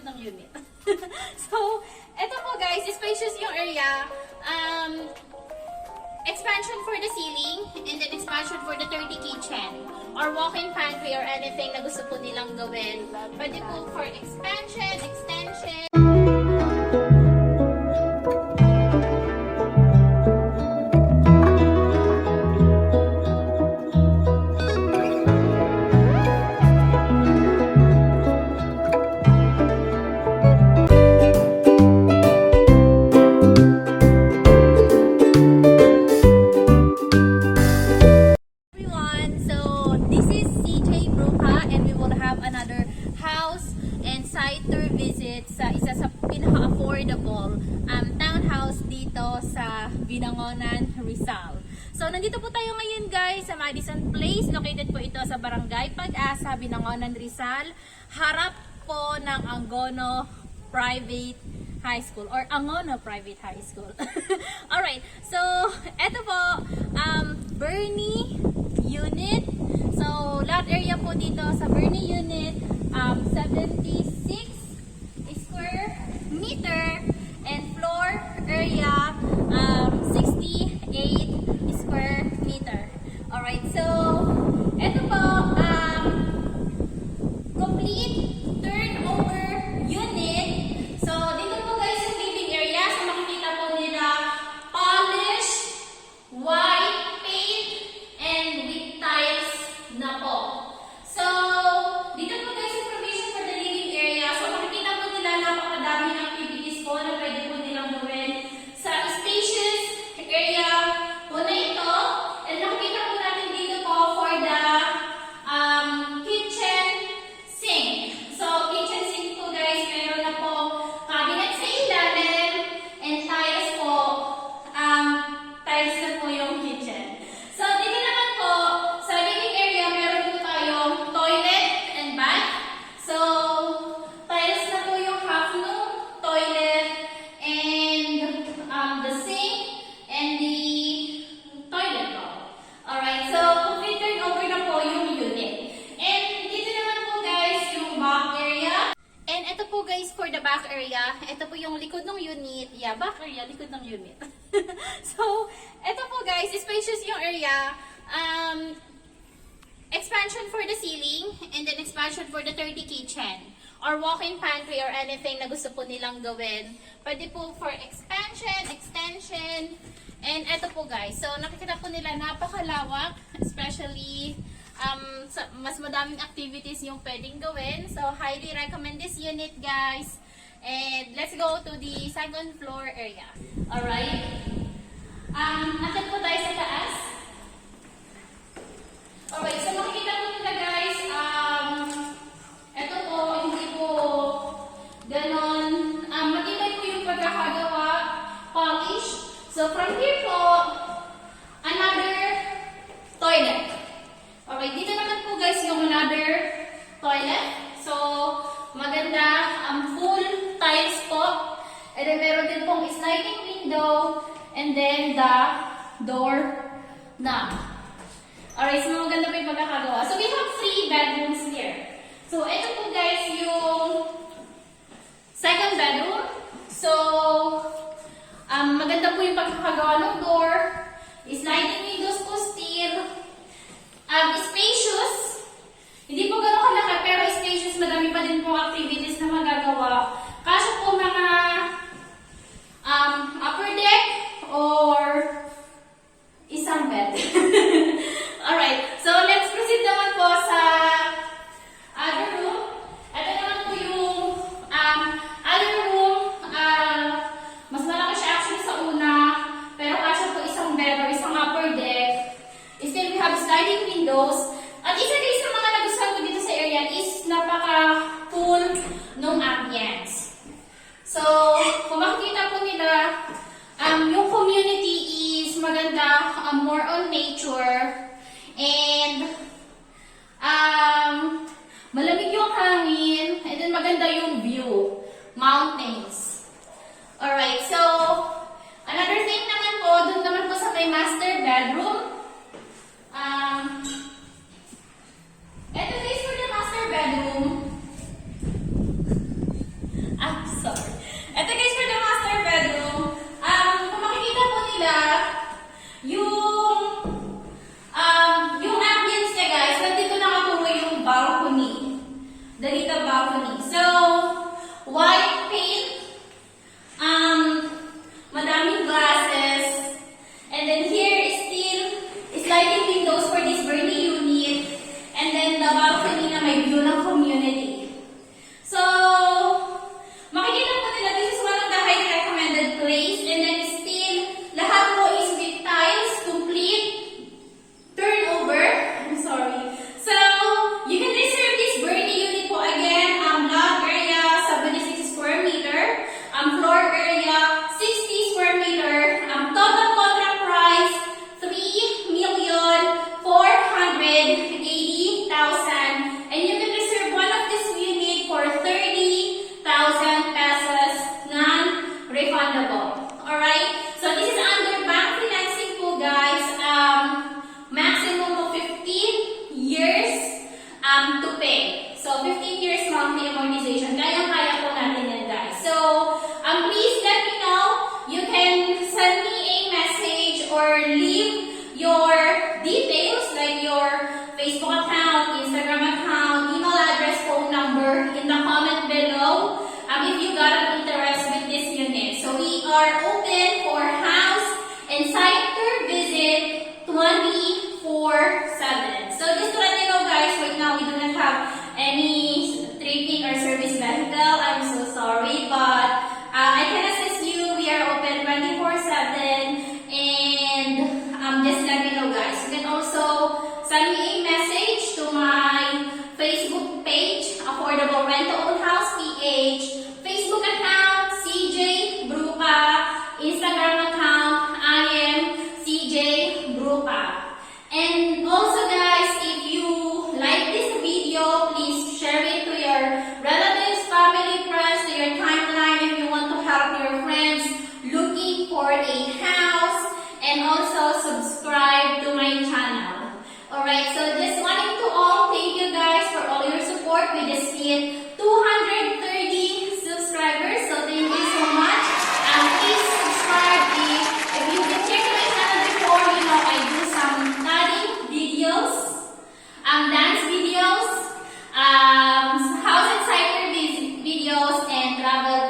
ng unit. So, eto po guys, spacious yung area. Expansion for the ceiling, and then expansion for the 30 kitchen, or walk-in pantry, or anything na gusto po nilang gawin. Pwede po for expansion, extension. Bruca, and we will have another house and site tour visit sa isa sa pinaka-affordable townhouse dito sa Binangonan Rizal. So, nandito po tayo ngayon guys sa Madison Place. Located po ito sa Barangay Pag-asa, Binangonan Rizal. Harap po ng Angono Private High School or Angono Private High School. Alright, so eto po, Brgy unit. So, lot area po dito sa Brgy unit, 76 square meter, and floor area, 68 square meter. Alright, so, eto po, complete turnover unit. So, dito po guys yung living area. So, makikita po nila polished, white paint, and with tiles na po. So, dito po guys yung provision for the living area. So, makikita po nila napakadaming activities po na pwede po nilang gawin sa spacious area po na ito. And makikita po natin dito po for the kitchen sink. So, kitchen sink po guys, meron na po cabinet sa ilalim, and tiles po, tiles na po yung kitchen. So, dito naman po, sa living area, meron po tayong toilet and bath. So, tiles na po yung half room, toilet, and the sink, and the toilet po. Alright, so, complete turnover na po yung unit. And dito naman po guys, yung back area. And ito po guys, for the back area, ito po yung likod ng unit. Yeah, back area, likod ng unit. So, ito po guys, spacious yung area. Expansion for the ceiling, and then expansion for the 30 kitchen, or walk-in pantry, or anything na gusto po nilang gawin. Pwede po for expansion, extension, and ito po guys. So, nakikita po nila napakalawak, especially mas madaming activities yung pwedeng gawin. So, highly recommend this unit guys. And let's go to the second floor area. Alright? Atin po tayo sa taas. Alright, so makikita po nila guys, ito po, hindi po ganon, matibay po yung pagkakagawa, polish. So, from here po, another toilet. Alright, dito naman po guys yung another toilet. So, maganda, full tiles po. And then meron din pong sliding window, and then the door knob. Alright, so maganda po yung pagkakagawa. So, we have 3 bedrooms here. So, ito po guys yung second bedroom. So, maganda po yung pagkakagawa ng door. Sliding windows po still. Spacious. Hindi po gano'n kalaki, pero spacious. Madami pa din po activities na magagawa. Kaso po mga upper deck or isang bed. Alright, so let's proceed naman po sa other room. Ito naman po yung other room. Mas malaki siya actually sa una, pero kasya po isang bed or isang upper deck. Still, we have sliding windows. At isa guys sa mga nagustuhan ko dito sa area is napaka-cool ng ambience. So, kung makikita po nila, yung community is maganda, more on nature. And malamig yung hangin, and then maganda yung view, mountains. Alright, so another thing naman po, dun naman po sa may master bedroom. Ito guys for the master bedroom. also subscribe to my channel. Alright, so just wanting to all thank you guys for all your support. We just hit 230 subscribers, so thank you so much. Please subscribe if you can check my channel before. You know, I do some studying videos, dance videos, house and cycle videos, and travel